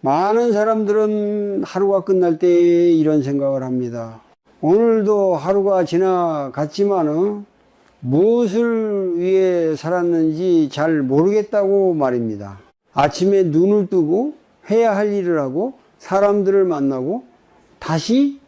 많은 사람들은 하루가 끝날 때 이런 생각을 합니다. 오늘도 하루가 지나갔지만 무엇을 위해 살았는지 잘 모르겠다고 말입니다. 아침에 눈을 뜨고 해야 할 일을 하고 사람들을 만나고 다시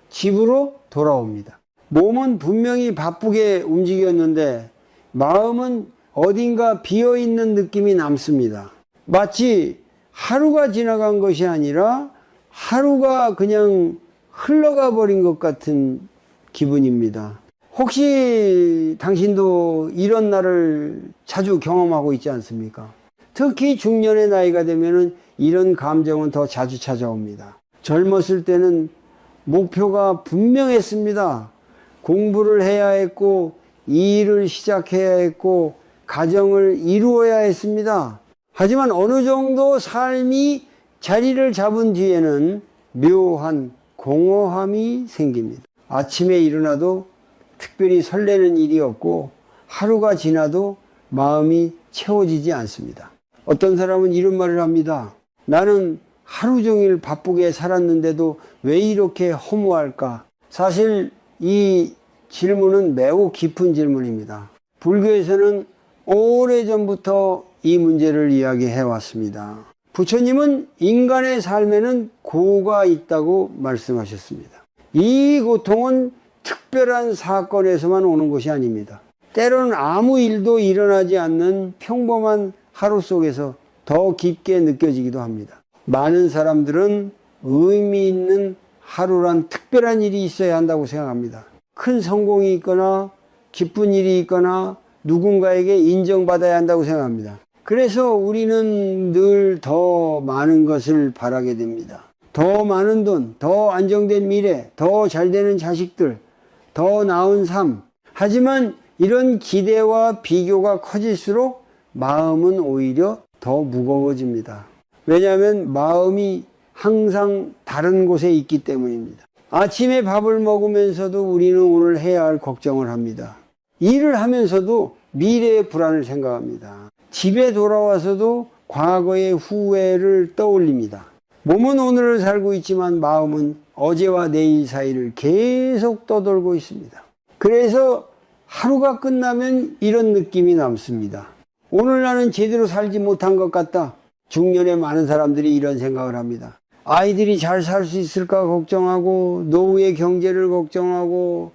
집으로 돌아옵니다. 몸은 분명히 바쁘게 움직였는데 마음은 어딘가 비어있는 느낌이 남습니다. 마치 하루가 지나간 것이 아니라 하루가 그냥 흘러가 버린 것 같은 기분입니다. 혹시 당신도 이런 날을 자주 경험하고 있지 않습니까? 특히 중년의 나이가 되면 이런 감정은 더 자주 찾아옵니다. 젊었을 때는 목표가 분명했습니다. 공부를 해야 했고 일을 시작해야 했고 가정을 이루어야 했습니다. 하지만 어느 정도 삶이 자리를 잡은 뒤에는 묘한 공허함이 생깁니다. 아침에 일어나도 특별히 설레는 일이 없고 하루가 지나도 마음이 채워지지 않습니다. 어떤 사람은 이런 말을 합니다. 나는 하루 종일 바쁘게 살았는데도 왜 이렇게 허무할까? 사실 이 질문은 매우 깊은 질문입니다. 불교에서는 오래전부터 이 문제를 이야기해 왔습니다. 부처님은 인간의 삶에는 고가 있다고 말씀하셨습니다. 이 고통은 특별한 사건에서만 오는 것이 아닙니다. 때로는 아무 일도 일어나지 않는 평범한 하루 속에서 더 깊게 느껴지기도 합니다. 많은 사람들은 의미 있는 하루란 특별한 일이 있어야 한다고 생각합니다. 큰 성공이 있거나 기쁜 일이 있거나 누군가에게 인정받아야 한다고 생각합니다. 그래서 우리는 늘 더 많은 것을 바라게 됩니다. 더 많은 돈, 더 안정된 미래, 더 잘되는 자식들, 더 나은 삶. 하지만 이런 기대와 비교가 커질수록 마음은 오히려 더 무거워집니다. 왜냐하면 마음이 항상 다른 곳에 있기 때문입니다. 아침에 밥을 먹으면서도 우리는 오늘 해야 할 걱정을 합니다. 일을 하면서도 미래의 불안을 생각합니다. 집에 돌아와서도 과거의 후회를 떠올립니다. 몸은 오늘을 살고 있지만 마음은 어제와 내일 사이를 계속 떠돌고 있습니다. 그래서 하루가 끝나면 이런 느낌이 남습니다. 오늘 나는 제대로 살지 못한 것 같다. 중년에 많은 사람들이 이런 생각을 합니다. 아이들이 잘 살 수 있을까 걱정하고 노후의 경제를 걱정하고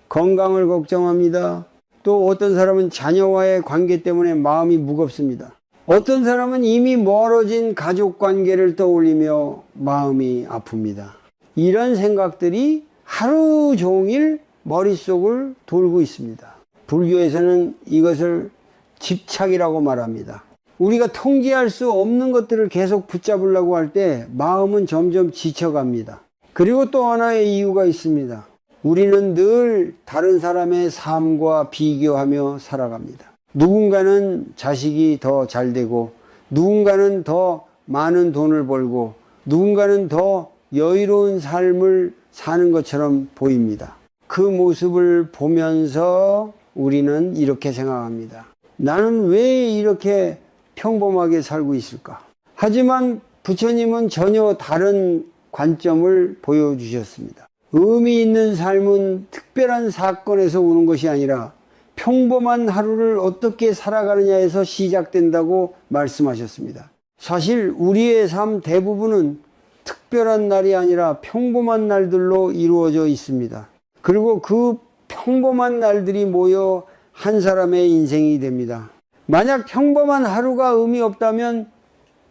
건강을 걱정합니다. 또 어떤 사람은 자녀와의 관계 때문에 마음이 무겁습니다. 어떤 사람은 이미 멀어진 가족 관계를 떠올리며 마음이 아픕니다. 이런 생각들이 하루 종일 머릿속을 돌고 있습니다. 불교에서는 이것을 집착이라고 말합니다. 우리가 통제할 수 없는 것들을 계속 붙잡으려고 할 때 마음은 점점 지쳐갑니다. 그리고 또 하나의 이유가 있습니다. 우리는 늘 다른 사람의 삶과 비교하며 살아갑니다. 누군가는 자식이 더 잘되고 누군가는 더 많은 돈을 벌고 누군가는 더 여유로운 삶을 사는 것처럼 보입니다. 그 모습을 보면서 우리는 이렇게 생각합니다. 나는 왜 이렇게 평범하게 살고 있을까? 하지만 부처님은 전혀 다른 관점을 보여주셨습니다. 의미 있는 삶은 특별한 사건에서 오는 것이 아니라 평범한 하루를 어떻게 살아가느냐에서 시작된다고 말씀하셨습니다. 사실 우리의 삶 대부분은 특별한 날이 아니라 평범한 날들로 이루어져 있습니다. 그리고 그 평범한 날들이 모여 한 사람의 인생이 됩니다. 만약 평범한 하루가 의미 없다면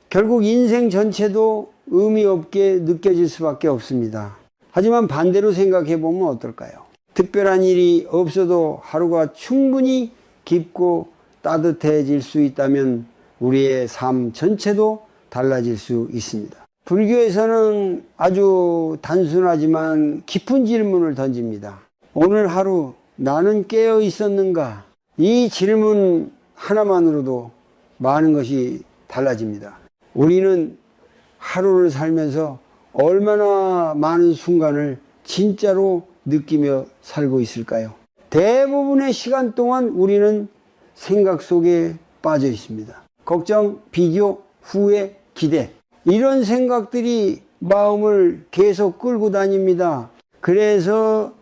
결국 인생 전체도 의미 없게 느껴질 수밖에 없습니다. 하지만 반대로 생각해 보면 어떨까요? 특별한 일이 없어도 하루가 충분히 깊고 따뜻해질 수 있다면 우리의 삶 전체도 달라질 수 있습니다. 불교에서는 아주 단순하지만 깊은 질문을 던집니다. 오늘 하루 나는 깨어 있었는가? 이 질문 하나만으로도 많은 것이 달라집니다. 우리는 하루를 살면서 얼마나 많은 순간을 진짜로 느끼며 살고 있을까요? 대부분의 시간 동안 우리는 생각 속에 빠져 있습니다. 걱정, 비교, 후회, 기대. 이런 생각들이 마음을 계속 끌고 다닙니다. 그래서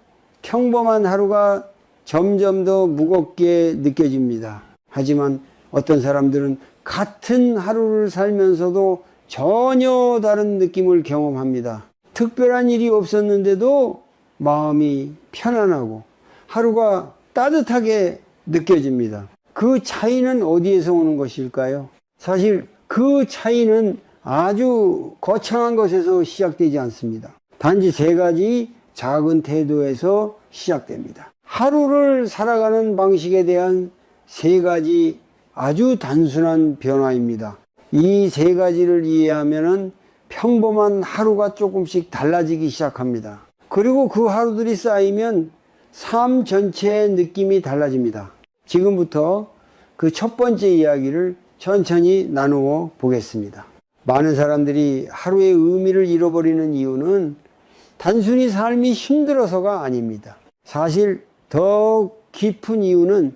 평범한 하루가 점점 더 무겁게 느껴집니다. 하지만 어떤 사람들은 같은 하루를 살면서도 전혀 다른 느낌을 경험합니다. 특별한 일이 없었는데도 마음이 편안하고 하루가 따뜻하게 느껴집니다. 그 차이는 어디에서 오는 것일까요? 사실 그 차이는 아주 거창한 것에서 시작되지 않습니다. 단지 세 가지 작은 태도에서 시작됩니다. 하루를 살아가는 방식에 대한 세 가지 아주 단순한 변화입니다. 이 세 가지를 이해하면 평범한 하루가 조금씩 달라지기 시작합니다. 그리고 그 하루들이 쌓이면 삶 전체의 느낌이 달라집니다. 지금부터 그 첫 번째 이야기를 천천히 나누어 보겠습니다. 많은 사람들이 하루의 의미를 잃어버리는 이유는 단순히 삶이 힘들어서가 아닙니다. 사실 더 깊은 이유는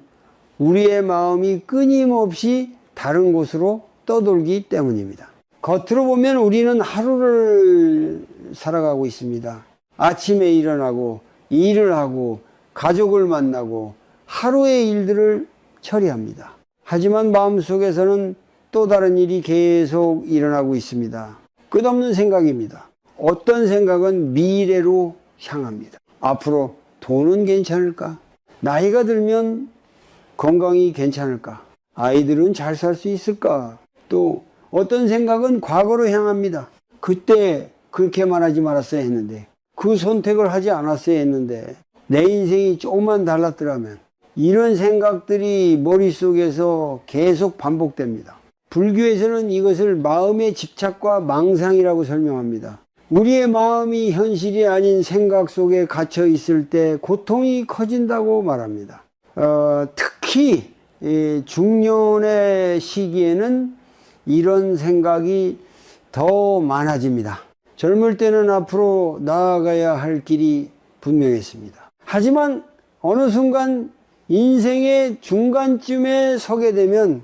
우리의 마음이 끊임없이 다른 곳으로 떠돌기 때문입니다. 겉으로 보면 우리는 하루를 살아가고 있습니다. 아침에 일어나고 일을 하고 가족을 만나고 하루의 일들을 처리합니다. 하지만 마음속에서는 또 다른 일이 계속 일어나고 있습니다. 끝없는 생각입니다. 어떤 생각은 미래로 향합니다. 앞으로 돈은 괜찮을까? 나이가 들면 건강이 괜찮을까? 아이들은 잘 살 수 있을까? 또 어떤 생각은 과거로 향합니다. 그때 그렇게만 하지 말았어야 했는데, 그 선택을 하지 않았어야 했는데, 내 인생이 조금만 달랐더라면, 이런 생각들이 머릿속에서 계속 반복됩니다. 불교에서는 이것을 마음의 집착과 망상이라고 설명합니다. 우리의 마음이 현실이 아닌 생각 속에 갇혀 있을 때 고통이 커진다고 말합니다. 특히 중년의 시기에는 이런 생각이 더 많아집니다. 젊을 때는 앞으로 나아가야 할 길이 분명했습니다. 하지만 어느 순간 인생의 중간쯤에 서게 되면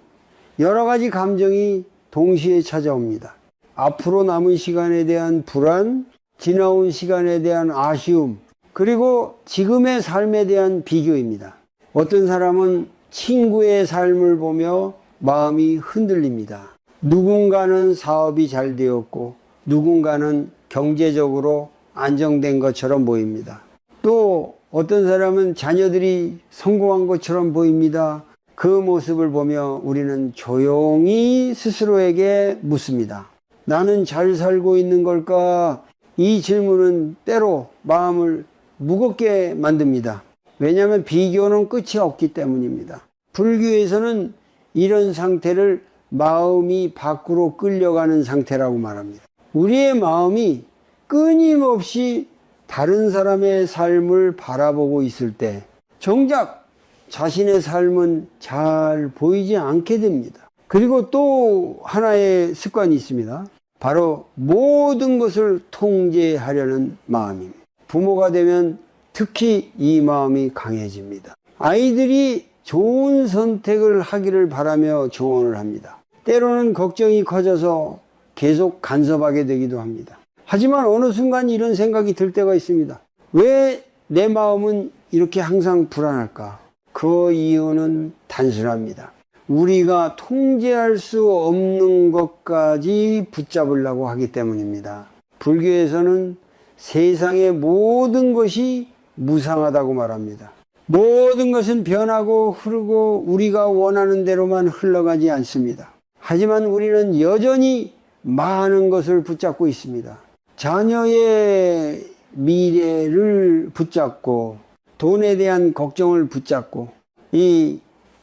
여러 가지 감정이 동시에 찾아옵니다. 앞으로 남은 시간에 대한 불안, 지나온 시간에 대한 아쉬움, 그리고 지금의 삶에 대한 비교입니다. 어떤 사람은 친구의 삶을 보며 마음이 흔들립니다. 누군가는 사업이 잘 되었고 누군가는 경제적으로 안정된 것처럼 보입니다. 또 어떤 사람은 자녀들이 성공한 것처럼 보입니다. 그 모습을 보며 우리는 조용히 스스로에게 묻습니다. 나는 잘 살고 있는 걸까? 이 질문은 때로 마음을 무겁게 만듭니다. 왜냐하면 비교는 끝이 없기 때문입니다. 불교에서는 이런 상태를 마음이 밖으로 끌려가는 상태라고 말합니다. 우리의 마음이 끊임없이 다른 사람의 삶을 바라보고 있을 때 정작 자신의 삶은 잘 보이지 않게 됩니다. 그리고 또 하나의 습관이 있습니다. 바로 모든 것을 통제하려는 마음입니다. 부모가 되면 특히 이 마음이 강해집니다. 아이들이 좋은 선택을 하기를 바라며 조언을 합니다. 때로는 걱정이 커져서 계속 간섭하게 되기도 합니다. 하지만 어느 순간 이런 생각이 들 때가 있습니다. 왜 내 마음은 이렇게 항상 불안할까? 그 이유는 단순합니다. 우리가 통제할 수 없는 것까지 붙잡으려고 하기 때문입니다. 불교에서는 세상의 모든 것이 무상하다고 말합니다. 모든 것은 변하고 흐르고 우리가 원하는 대로만 흘러가지 않습니다. 하지만 우리는 여전히 많은 것을 붙잡고 있습니다. 자녀의 미래를 붙잡고 돈에 대한 걱정을 붙잡고 이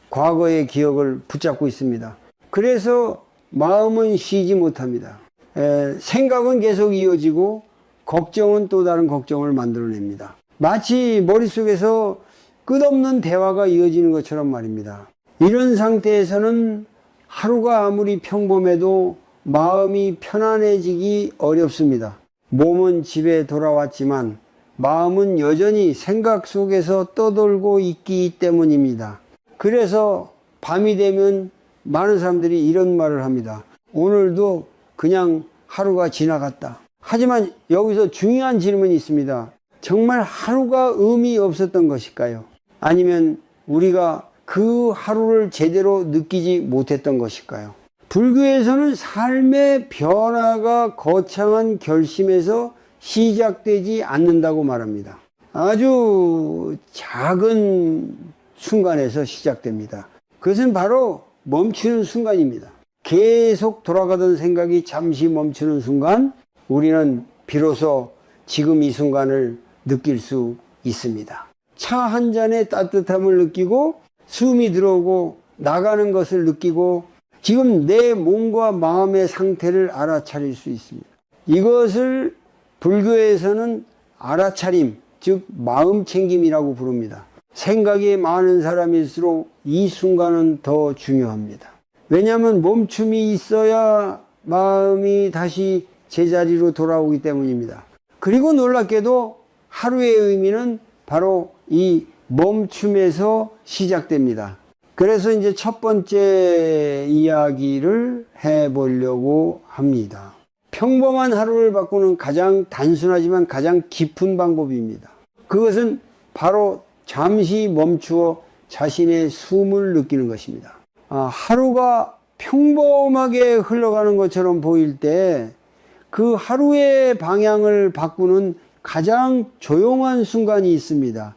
과거의 기억을 붙잡고 있습니다. 그래서 마음은 쉬지 못합니다. 생각은 계속 이어지고 걱정은 또 다른 걱정을 만들어냅니다. 마치 머릿속에서 끝없는 대화가 이어지는 것처럼 말입니다. 이런 상태에서는 하루가 아무리 평범해도 마음이 편안해지기 어렵습니다. 몸은 집에 돌아왔지만 마음은 여전히 생각 속에서 떠돌고 있기 때문입니다. 그래서 밤이 되면 많은 사람들이 이런 말을 합니다. 오늘도 그냥 하루가 지나갔다. 하지만 여기서 중요한 질문이 있습니다. 정말 하루가 의미 없었던 것일까요? 아니면 우리가 그 하루를 제대로 느끼지 못했던 것일까요? 불교에서는 삶의 변화가 거창한 결심에서 시작되지 않는다고 말합니다. 아주 작은 순간에서 시작됩니다. 그것은 바로 멈추는 순간입니다. 계속 돌아가던 생각이 잠시 멈추는 순간, 우리는 비로소 지금 이 순간을 느낄 수 있습니다. 차 한 잔의 따뜻함을 느끼고 숨이 들어오고 나가는 것을 느끼고 지금 내 몸과 마음의 상태를 알아차릴 수 있습니다. 이것을 불교에서는 알아차림, 즉 마음챙김이라고 부릅니다. 생각이 많은 사람일수록 이 순간은 더 중요합니다. 왜냐하면 멈춤이 있어야 마음이 다시 제자리로 돌아오기 때문입니다. 그리고 놀랍게도 하루의 의미는 바로 이 멈춤에서 시작됩니다. 그래서 이제 첫 번째 이야기를 해보려고 합니다. 평범한 하루를 바꾸는 가장 단순하지만 가장 깊은 방법입니다. 그것은 바로 잠시 멈추어 자신의 숨을 느끼는 것입니다. 하루가 평범하게 흘러가는 것처럼 보일 때 그 하루의 방향을 바꾸는 가장 조용한 순간이 있습니다.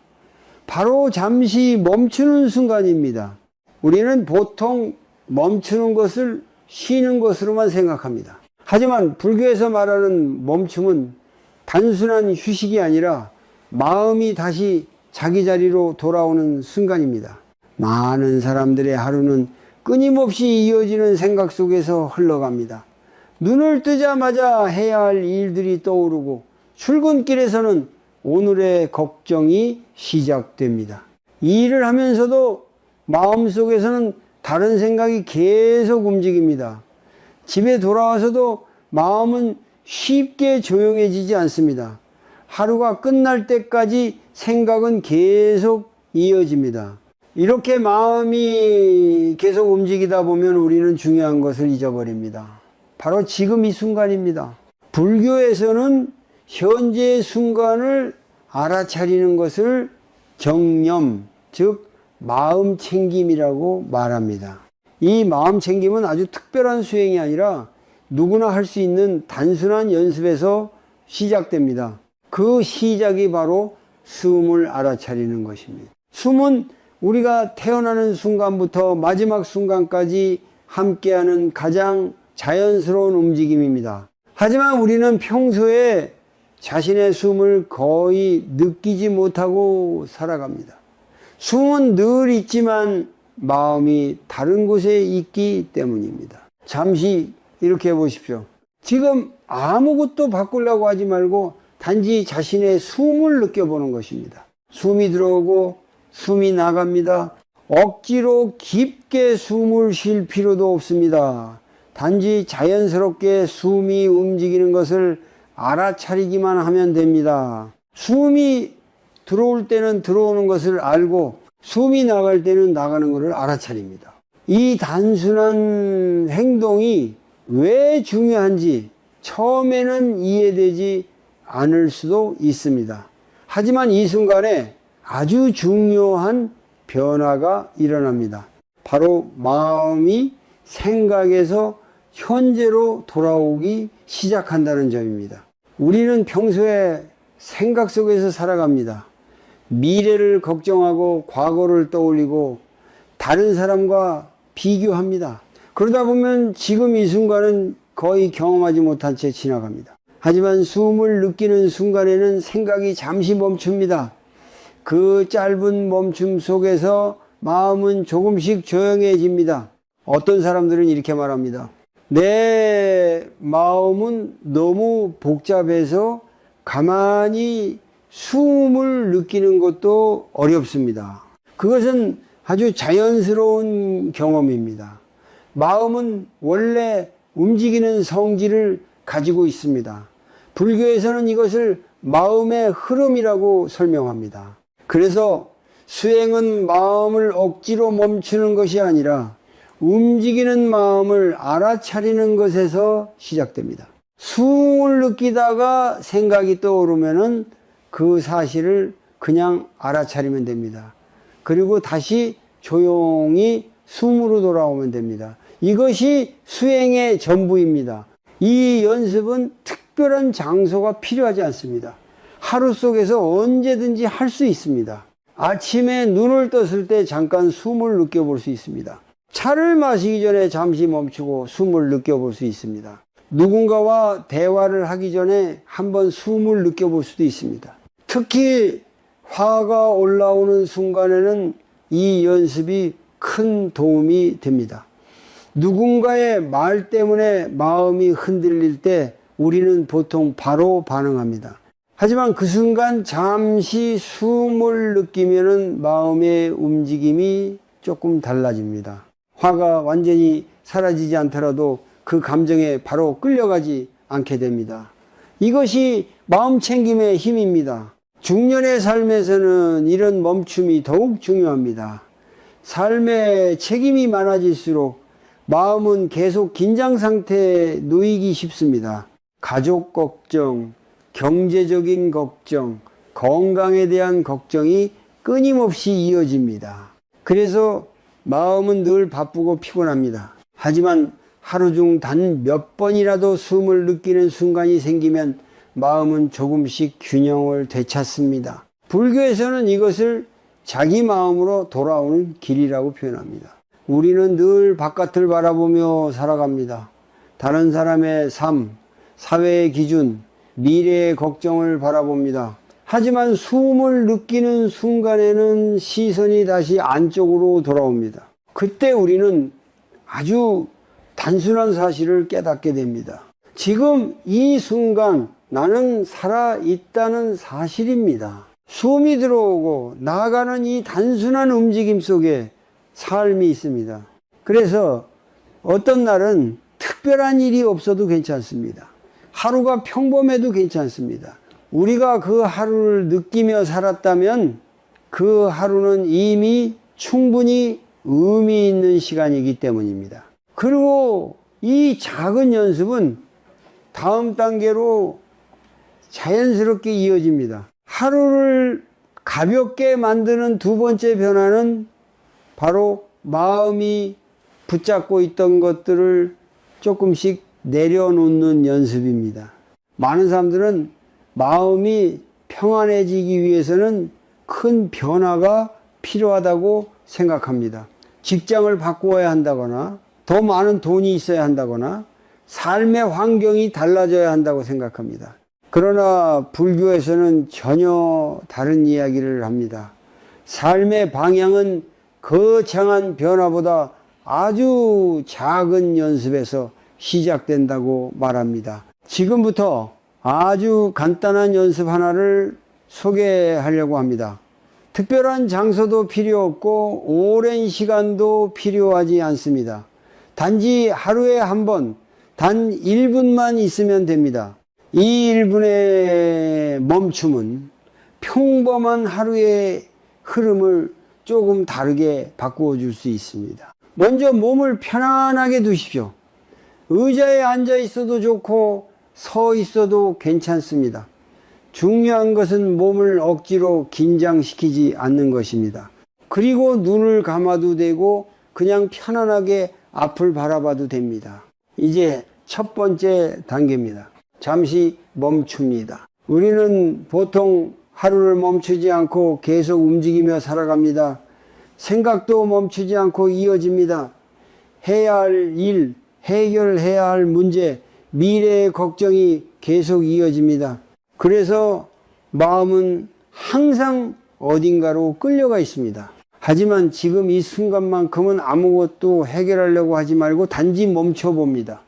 바로 잠시 멈추는 순간입니다. 우리는 보통 멈추는 것을 쉬는 것으로만 생각합니다. 하지만 불교에서 말하는 멈춤은 단순한 휴식이 아니라 마음이 다시 자기 자리로 돌아오는 순간입니다. 많은 사람들의 하루는 끊임없이 이어지는 생각 속에서 흘러갑니다. 눈을 뜨자마자 해야 할 일들이 떠오르고 출근길에서는 오늘의 걱정이 시작됩니다. 이 일을 하면서도 마음속에서는 다른 생각이 계속 움직입니다. 집에 돌아와서도 마음은 쉽게 조용해지지 않습니다. 하루가 끝날 때까지 생각은 계속 이어집니다. 이렇게 마음이 계속 움직이다 보면 우리는 중요한 것을 잊어버립니다. 바로 지금 이 순간입니다. 불교에서는 현재의 순간을 알아차리는 것을 정념, 즉 마음챙김이라고 말합니다. 이 마음챙김은 아주 특별한 수행이 아니라 누구나 할 수 있는 단순한 연습에서 시작됩니다. 그 시작이 바로 숨을 알아차리는 것입니다. 숨은 우리가 태어나는 순간부터 마지막 순간까지 함께하는 가장 자연스러운 움직임입니다. 하지만 우리는 평소에 자신의 숨을 거의 느끼지 못하고 살아갑니다. 숨은 늘 있지만 마음이 다른 곳에 있기 때문입니다. 잠시 이렇게 해보십시오. 지금 아무것도 바꾸려고 하지 말고 단지 자신의 숨을 느껴보는 것입니다. 숨이 들어오고 숨이 나갑니다. 억지로 깊게 숨을 쉴 필요도 없습니다. 단지 자연스럽게 숨이 움직이는 것을 알아차리기만 하면 됩니다. 숨이 들어올 때는 들어오는 것을 알고 숨이 나갈 때는 나가는 것을 알아차립니다. 이 단순한 행동이 왜 중요한지 처음에는 이해되지 않을 수도 있습니다. 하지만 이 순간에 아주 중요한 변화가 일어납니다. 바로 마음이 생각에서 현재로 돌아오기 시작한다는 점입니다. 우리는 평소에 생각 속에서 살아갑니다. 미래를 걱정하고 과거를 떠올리고 다른 사람과 비교합니다. 그러다 보면 지금 이 순간은 거의 경험하지 못한 채 지나갑니다. 하지만 숨을 느끼는 순간에는 생각이 잠시 멈춥니다. 그 짧은 멈춤 속에서 마음은 조금씩 조용해집니다. 어떤 사람들은 이렇게 말합니다. 내 마음은 너무 복잡해서 가만히 숨을 느끼는 것도 어렵습니다. 그것은 아주 자연스러운 경험입니다. 마음은 원래 움직이는 성질을 가지고 있습니다. 불교에서는 이것을 마음의 흐름이라고 설명합니다. 그래서 수행은 마음을 억지로 멈추는 것이 아니라 움직이는 마음을 알아차리는 것에서 시작됩니다. 수긍을 느끼다가 생각이 떠오르면은 그 사실을 그냥 알아차리면 됩니다. 그리고 다시 조용히 숨으로 돌아오면 됩니다. 이것이 수행의 전부입니다. 이 연습은 특별한 장소가 필요하지 않습니다. 하루 속에서 언제든지 할 수 있습니다. 아침에 눈을 떴을 때 잠깐 숨을 느껴볼 수 있습니다. 차를 마시기 전에 잠시 멈추고 숨을 느껴볼 수 있습니다. 누군가와 대화를 하기 전에 한번 숨을 느껴볼 수도 있습니다. 특히 화가 올라오는 순간에는 이 연습이 큰 도움이 됩니다. 누군가의 말 때문에 마음이 흔들릴 때 우리는 보통 바로 반응합니다. 하지만 그 순간 잠시 숨을 느끼면 마음의 움직임이 조금 달라집니다. 화가 완전히 사라지지 않더라도 그 감정에 바로 끌려가지 않게 됩니다. 이것이 마음 챙김의 힘입니다. 중년의 삶에서는 이런 멈춤이 더욱 중요합니다. 삶에 책임이 많아질수록 마음은 계속 긴장 상태에 놓이기 쉽습니다. 가족 걱정, 경제적인 걱정, 건강에 대한 걱정이 끊임없이 이어집니다. 그래서 마음은 늘 바쁘고 피곤합니다. 하지만 하루 중 단 몇 번이라도 숨을 느끼는 순간이 생기면 마음은 조금씩 균형을 되찾습니다. 불교에서는 이것을 자기 마음으로 돌아오는 길이라고 표현합니다. 우리는 늘 바깥을 바라보며 살아갑니다. 다른 사람의 삶, 사회의 기준, 미래의 걱정을 바라봅니다. 하지만 숨을 느끼는 순간에는 시선이 다시 안쪽으로 돌아옵니다. 그때 우리는 아주 단순한 사실을 깨닫게 됩니다. 지금 이 순간 나는 살아있다는 사실입니다. 숨이 들어오고 나아가는 이 단순한 움직임 속에 삶이 있습니다. 그래서 어떤 날은 특별한 일이 없어도 괜찮습니다. 하루가 평범해도 괜찮습니다. 우리가 그 하루를 느끼며 살았다면 그 하루는 이미 충분히 의미 있는 시간이기 때문입니다. 그리고 이 작은 연습은 다음 단계로 자연스럽게 이어집니다. 하루를 가볍게 만드는 두 번째 변화는 바로 마음이 붙잡고 있던 것들을 조금씩 내려놓는 연습입니다. 많은 사람들은 마음이 평안해지기 위해서는 큰 변화가 필요하다고 생각합니다. 직장을 바꾸어야 한다거나 더 많은 돈이 있어야 한다거나 삶의 환경이 달라져야 한다고 생각합니다. 그러나 불교에서는 전혀 다른 이야기를 합니다. 삶의 방향은 거창한 변화보다 아주 작은 연습에서 시작된다고 말합니다. 지금부터 아주 간단한 연습 하나를 소개하려고 합니다. 특별한 장소도 필요 없고 오랜 시간도 필요하지 않습니다. 단지 하루에 한 번, 단 1분만 있으면 됩니다. 이 1분의 멈춤은 평범한 하루의 흐름을 조금 다르게 바꾸어 줄 수 있습니다. 먼저 몸을 편안하게 두십시오. 의자에 앉아 있어도 좋고 서 있어도 괜찮습니다. 중요한 것은 몸을 억지로 긴장시키지 않는 것입니다. 그리고 눈을 감아도 되고 그냥 편안하게 앞을 바라봐도 됩니다. 이제 첫 번째 단계입니다. 잠시 멈춥니다. 우리는 보통 하루를 멈추지 않고 계속 움직이며 살아갑니다. 생각도 멈추지 않고 이어집니다. 해야 할 일, 해결해야 할 문제, 미래의 걱정이 계속 이어집니다. 그래서 마음은 항상 어딘가로 끌려가 있습니다. 하지만 지금 이 순간만큼은 아무것도 해결하려고 하지 말고 단지 멈춰봅니다.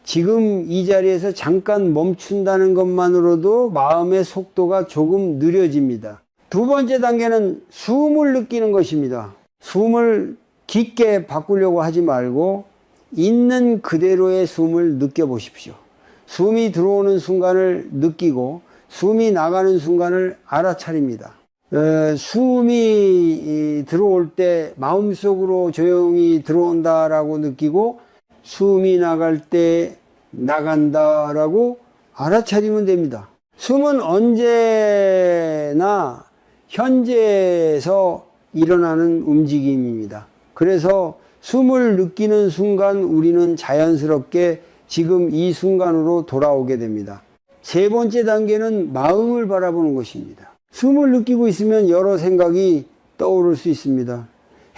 지금 이 자리에서 잠깐 멈춘다는 것만으로도 마음의 속도가 조금 느려집니다. 두 번째 단계는 숨을 느끼는 것입니다. 숨을 깊게 바꾸려고 하지 말고 있는 그대로의 숨을 느껴보십시오. 숨이 들어오는 순간을 느끼고 숨이 나가는 순간을 알아차립니다. 숨이 들어올 때 마음속으로 조용히 들어온다라고 느끼고 숨이 나갈 때 나간다라고 알아차리면 됩니다. 숨은 언제나 현재에서 일어나는 움직임입니다. 그래서 숨을 느끼는 순간 우리는 자연스럽게 지금 이 순간으로 돌아오게 됩니다. 세 번째 단계는 마음을 바라보는 것입니다. 숨을 느끼고 있으면 여러 생각이 떠오를 수 있습니다.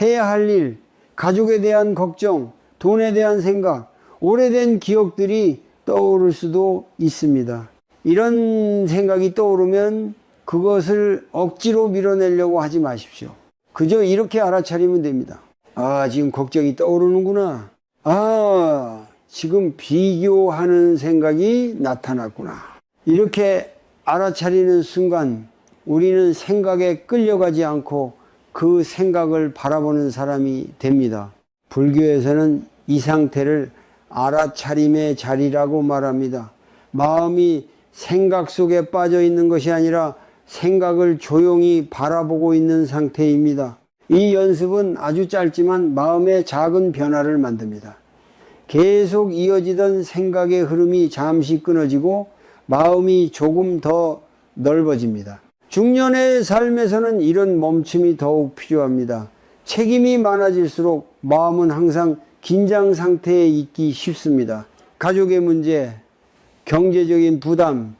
해야 할 일, 가족에 대한 걱정, 돈에 대한 생각, 오래된 기억들이 떠오를 수도 있습니다. 이런 생각이 떠오르면 그것을 억지로 밀어내려고 하지 마십시오. 그저 이렇게 알아차리면 됩니다. 아, 지금 걱정이 떠오르는구나. 아, 지금 비교하는 생각이 나타났구나. 이렇게 알아차리는 순간 우리는 생각에 끌려가지 않고 그 생각을 바라보는 사람이 됩니다. 불교에서는 이 상태를 알아차림의 자리라고 말합니다. 마음이 생각 속에 빠져 있는 것이 아니라 생각을 조용히 바라보고 있는 상태입니다. 이 연습은 아주 짧지만 마음의 작은 변화를 만듭니다. 계속 이어지던 생각의 흐름이 잠시 끊어지고 마음이 조금 더 넓어집니다. 중년의 삶에서는 이런 멈춤이 더욱 필요합니다. 책임이 많아질수록 마음은 항상 긴장 상태에 있기 쉽습니다. 가족의 문제, 경제적인 부담,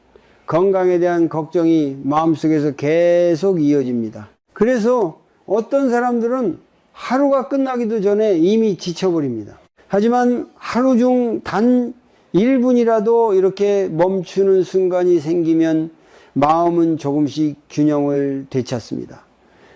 건강에 대한 걱정이 마음속에서 계속 이어집니다. 그래서 어떤 사람들은 하루가 끝나기도 전에 이미 지쳐버립니다. 하지만 하루 중 단 1분이라도 이렇게 멈추는 순간이 생기면 마음은 조금씩 균형을 되찾습니다.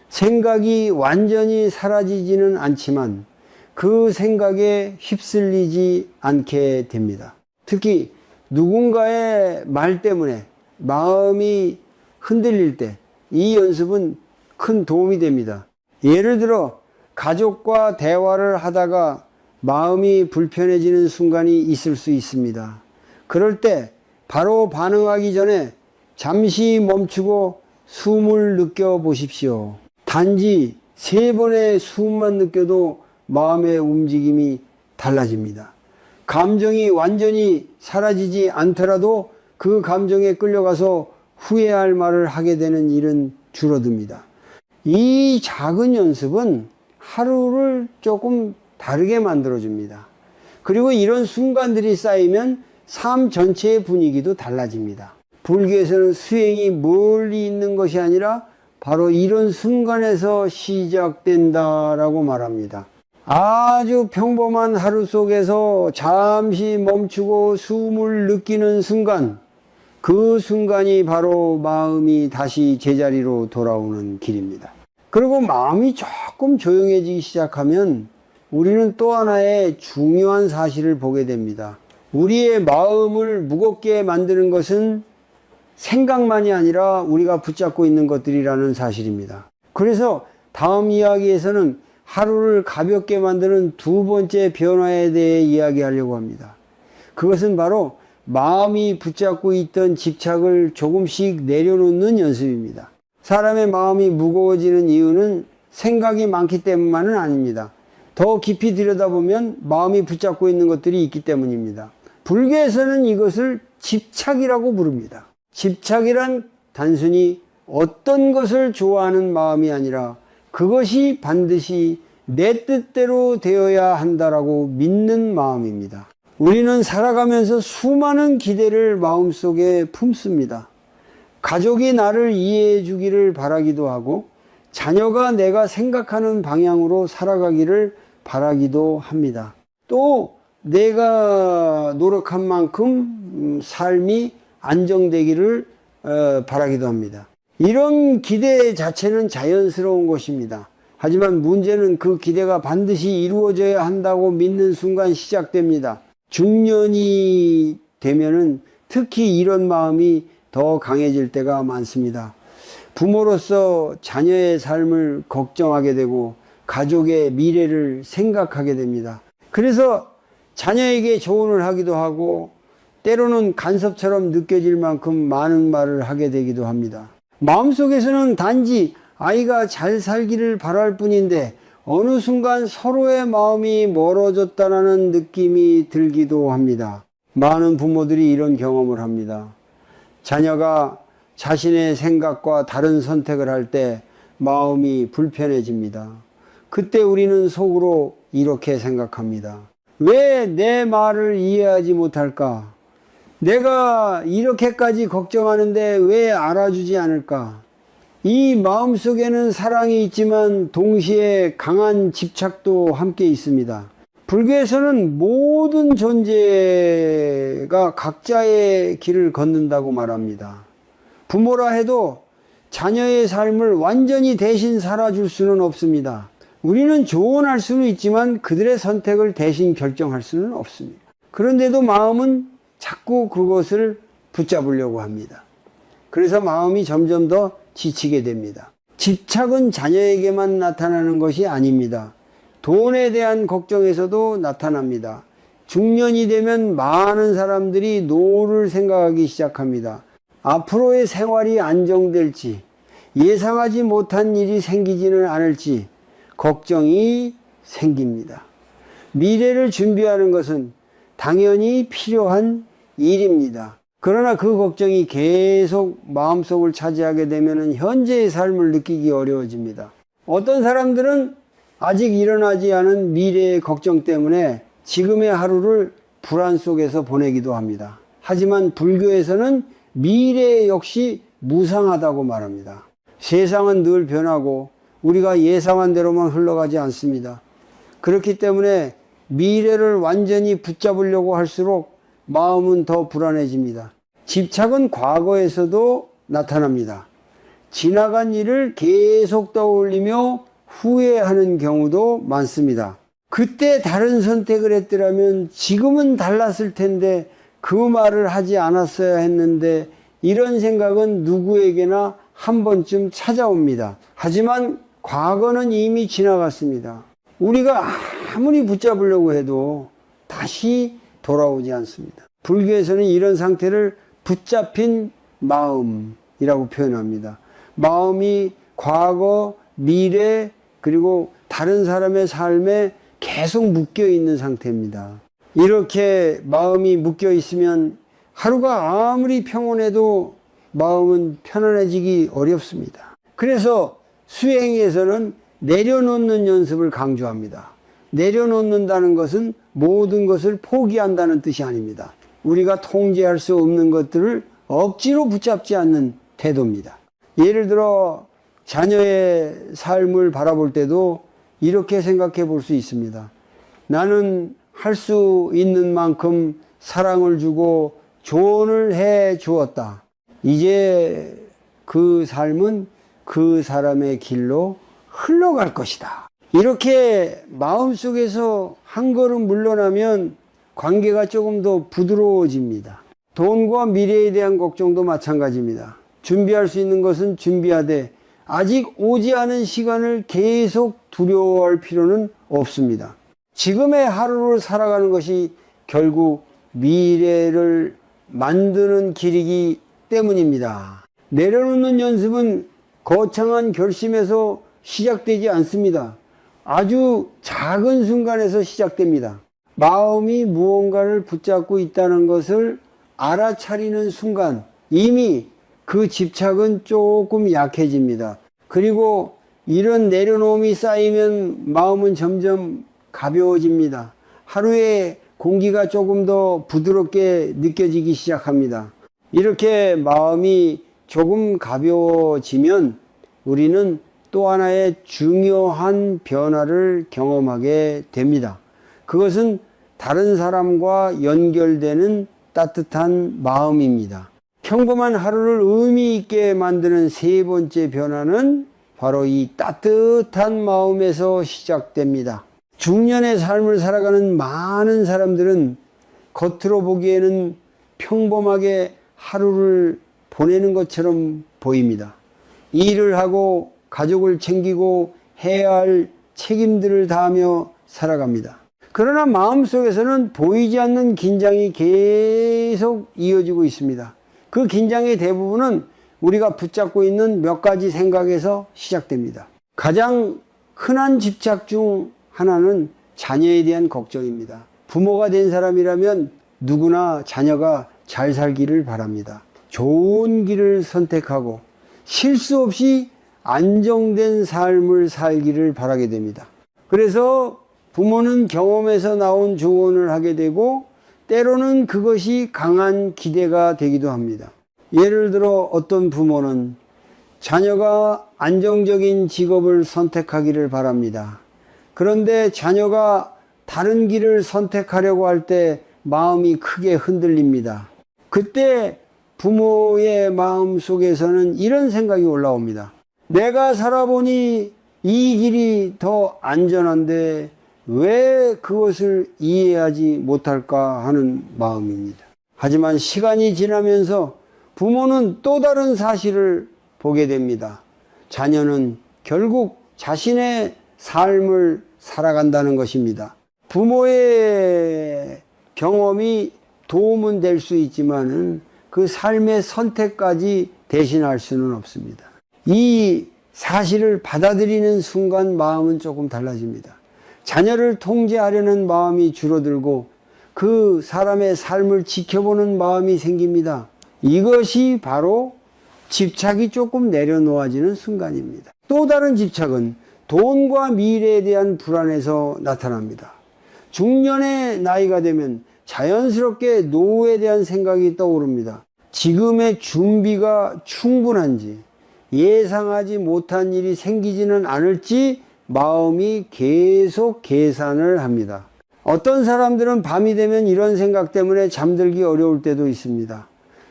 생각이 완전히 사라지지는 않지만 그 생각에 휩쓸리지 않게 됩니다. 특히 누군가의 말 때문에 마음이 흔들릴 때 이 연습은 큰 도움이 됩니다. 예를 들어 가족과 대화를 하다가 마음이 불편해지는 순간이 있을 수 있습니다. 그럴 때 바로 반응하기 전에 잠시 멈추고 숨을 느껴보십시오. 단지 3번의 숨만 느껴도 마음의 움직임이 달라집니다. 감정이 완전히 사라지지 않더라도 그 감정에 끌려가서 후회할 말을 하게 되는 일은 줄어듭니다. 이 작은 연습은 하루를 조금 다르게 만들어줍니다. 그리고 이런 순간들이 쌓이면 삶 전체의 분위기도 달라집니다. 불교에서는 수행이 멀리 있는 것이 아니라 바로 이런 순간에서 시작된다라고 말합니다. 아주 평범한 하루 속에서 잠시 멈추고 숨을 느끼는 순간, 그 순간이 바로 마음이 다시 제자리로 돌아오는 길입니다. 그리고 마음이 조금 조용해지기 시작하면 우리는 또 하나의 중요한 사실을 보게 됩니다. 우리의 마음을 무겁게 만드는 것은 생각만이 아니라 우리가 붙잡고 있는 것들이라는 사실입니다. 그래서 다음 이야기에서는 하루를 가볍게 만드는 두 번째 변화에 대해 이야기하려고 합니다. 그것은 바로 마음이 붙잡고 있던 집착을 조금씩 내려놓는 연습입니다. 사람의 마음이 무거워지는 이유는 생각이 많기 때문만은 아닙니다. 더 깊이 들여다보면 마음이 붙잡고 있는 것들이 있기 때문입니다. 불교에서는 이것을 집착이라고 부릅니다. 집착이란 단순히 어떤 것을 좋아하는 마음이 아니라 그것이 반드시 내 뜻대로 되어야 한다라고 믿는 마음입니다. 우리는 살아가면서 수많은 기대를 마음속에 품습니다. 가족이 나를 이해해 주기를 바라기도 하고 자녀가 내가 생각하는 방향으로 살아가기를 바라기도 합니다. 또 내가 노력한 만큼 삶이 안정되기를 바라기도 합니다. 이런 기대 자체는 자연스러운 것입니다. 하지만 문제는 그 기대가 반드시 이루어져야 한다고 믿는 순간 시작됩니다. 중년이 되면은 특히 이런 마음이 더 강해질 때가 많습니다. 부모로서 자녀의 삶을 걱정하게 되고 가족의 미래를 생각하게 됩니다. 그래서 자녀에게 조언을 하기도 하고 때로는 간섭처럼 느껴질 만큼 많은 말을 하게 되기도 합니다. 마음속에서는 단지 아이가 잘 살기를 바랄 뿐인데 어느 순간 서로의 마음이 멀어졌다는 느낌이 들기도 합니다. 많은 부모들이 이런 경험을 합니다. 자녀가 자신의 생각과 다른 선택을 할 때 마음이 불편해집니다. 그때 우리는 속으로 이렇게 생각합니다. 왜 내 말을 이해하지 못할까? 내가 이렇게까지 걱정하는데 왜 알아주지 않을까? 이 마음속에는 사랑이 있지만 동시에 강한 집착도 함께 있습니다. 불교에서는 모든 존재가 각자의 길을 걷는다고 말합니다. 부모라 해도 자녀의 삶을 완전히 대신 살아줄 수는 없습니다. 우리는 조언할 수는 있지만 그들의 선택을 대신 결정할 수는 없습니다. 그런데도 마음은 자꾸 그것을 붙잡으려고 합니다. 그래서 마음이 점점 더 지치게 됩니다. 집착은 자녀에게만 나타나는 것이 아닙니다. 돈에 대한 걱정에서도 나타납니다. 중년이 되면 많은 사람들이 노후를 생각하기 시작합니다. 앞으로의 생활이 안정될지, 예상하지 못한 일이 생기지는 않을지 걱정이 생깁니다. 미래를 준비하는 것은 당연히 필요한 일입니다. 그러나 그 걱정이 계속 마음속을 차지하게 되면 현재의 삶을 느끼기 어려워집니다. 어떤 사람들은 아직 일어나지 않은 미래의 걱정 때문에 지금의 하루를 불안 속에서 보내기도 합니다. 하지만 불교에서는 미래 역시 무상하다고 말합니다. 세상은 늘 변하고 우리가 예상한 대로만 흘러가지 않습니다. 그렇기 때문에 미래를 완전히 붙잡으려고 할수록 마음은 더 불안해집니다. 집착은 과거에서도 나타납니다. 지나간 일을 계속 떠올리며 후회하는 경우도 많습니다. 그때 다른 선택을 했더라면 지금은 달랐을 텐데 그 말을 하지 않았어야 했는데 이런 생각은 누구에게나 한 번쯤 찾아옵니다. 하지만 과거는 이미 지나갔습니다. 우리가 아무리 붙잡으려고 해도 다시 돌아오지 않습니다. 불교에서는 이런 상태를 붙잡힌 마음이라고 표현합니다. 마음이 과거, 미래, 그리고 다른 사람의 삶에 계속 묶여 있는 상태입니다. 이렇게 마음이 묶여 있으면 하루가 아무리 평온해도 마음은 편안해지기 어렵습니다. 그래서 수행에서는 내려놓는 연습을 강조합니다. 내려놓는다는 것은 모든 것을 포기한다는 뜻이 아닙니다. 우리가 통제할 수 없는 것들을 억지로 붙잡지 않는 태도입니다. 예를 들어 자녀의 삶을 바라볼 때도 이렇게 생각해 볼 수 있습니다. 나는 할 수 있는 만큼 사랑을 주고 조언을 해 주었다. 이제 그 삶은 그 사람의 길로 흘러갈 것이다. 이렇게 마음속에서 한 걸음 물러나면 관계가 조금 더 부드러워집니다. 돈과 미래에 대한 걱정도 마찬가지입니다. 준비할 수 있는 것은 준비하되 아직 오지 않은 시간을 계속 두려워할 필요는 없습니다. 지금의 하루를 살아가는 것이 결국 미래를 만드는 길이기 때문입니다. 내려놓는 연습은 거창한 결심에서 시작되지 않습니다. 아주 작은 순간에서 시작됩니다. 마음이 무언가를 붙잡고 있다는 것을 알아차리는 순간 이미 그 집착은 조금 약해집니다. 그리고 이런 내려놓음이 쌓이면 마음은 점점 가벼워집니다. 하루에 공기가 조금 더 부드럽게 느껴지기 시작합니다. 이렇게 마음이 조금 가벼워지면 우리는 또 하나의 중요한 변화를 경험하게 됩니다. 그것은 다른 사람과 연결되는 따뜻한 마음입니다. 평범한 하루를 의미 있게 만드는 세 번째 변화는 바로 이 따뜻한 마음에서 시작됩니다. 중년의 삶을 살아가는 많은 사람들은 겉으로 보기에는 평범하게 하루를 보내는 것처럼 보입니다. 일을 하고 가족을 챙기고 해야 할 책임들을 다하며 살아갑니다. 그러나 마음속에서는 보이지 않는 긴장이 계속 이어지고 있습니다. 그 긴장의 대부분은 우리가 붙잡고 있는 몇 가지 생각에서 시작됩니다. 가장 흔한 집착 중 하나는 자녀에 대한 걱정입니다. 부모가 된 사람이라면 누구나 자녀가 잘 살기를 바랍니다. 좋은 길을 선택하고 실수 없이 안정된 삶을 살기를 바라게 됩니다. 그래서 부모는 경험에서 나온 조언을 하게 되고 때로는 그것이 강한 기대가 되기도 합니다. 예를 들어 어떤 부모는 자녀가 안정적인 직업을 선택하기를 바랍니다. 그런데 자녀가 다른 길을 선택하려고 할 때 마음이 크게 흔들립니다. 그때 부모의 마음 속에서는 이런 생각이 올라옵니다. 내가 살아보니 이 길이 더 안전한데 왜 그것을 이해하지 못할까 하는 마음입니다. 하지만 시간이 지나면서 부모는 또 다른 사실을 보게 됩니다. 자녀는 결국 자신의 삶을 살아간다는 것입니다. 부모의 경험이 도움은 될 수 있지만은 그 삶의 선택까지 대신할 수는 없습니다. 이 사실을 받아들이는 순간 마음은 조금 달라집니다. 자녀를 통제하려는 마음이 줄어들고 그 사람의 삶을 지켜보는 마음이 생깁니다. 이것이 바로 집착이 조금 내려놓아지는 순간입니다. 또 다른 집착은 돈과 미래에 대한 불안에서 나타납니다. 중년의 나이가 되면 자연스럽게 노후에 대한 생각이 떠오릅니다. 지금의 준비가 충분한지, 예상하지 못한 일이 생기지는 않을지 마음이 계속 계산을 합니다. 어떤 사람들은 밤이 되면 이런 생각 때문에 잠들기 어려울 때도 있습니다.